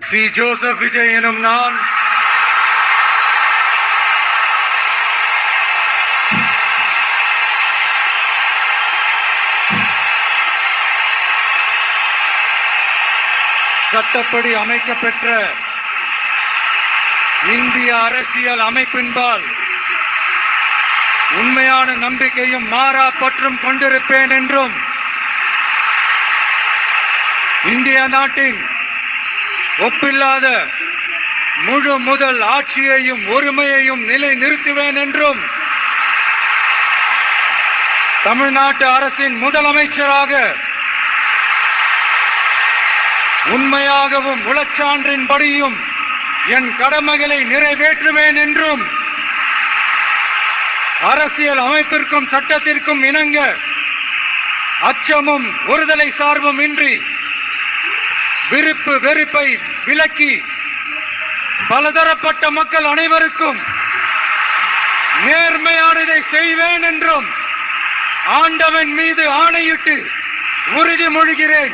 C. Joseph Vijay எனும் நான் சட்டப்படி அமைக்கப்பெற்ற இந்திய அரசியல் அமைப்பின்பால் உண்மையான நம்பிக்கையும் மாறா பற்றும் கொண்டிருப்பேன் என்றும் இந்திய நாட்டின் ஒப்பில்லாத முழு முதல் ஆட்சியையும் ஒருமையையும் நிலை நிறுத்துவேன் என்றும் தமிழ்நாட்டு அரசின் முதலமைச்சராக உண்மையாகவும் உளச்சான்றின்படியும் என் கடமைகளை நிறைவேற்றுவேன் என்றும் அரசியல் அமைப்பிற்கும் சட்டத்திற்கும் இணங்க அச்சமும் ஒருதலை சார்பும் இன்றி விருப்பு வெறுப்பை விலக்கி பலதரப்பட்ட மக்கள் அனைவருக்கும் நேர்மையானதை செய்வேன் என்றும் ஆண்டவன் மீது ஆணையிட்டு உறுதிமொழிகிறேன்.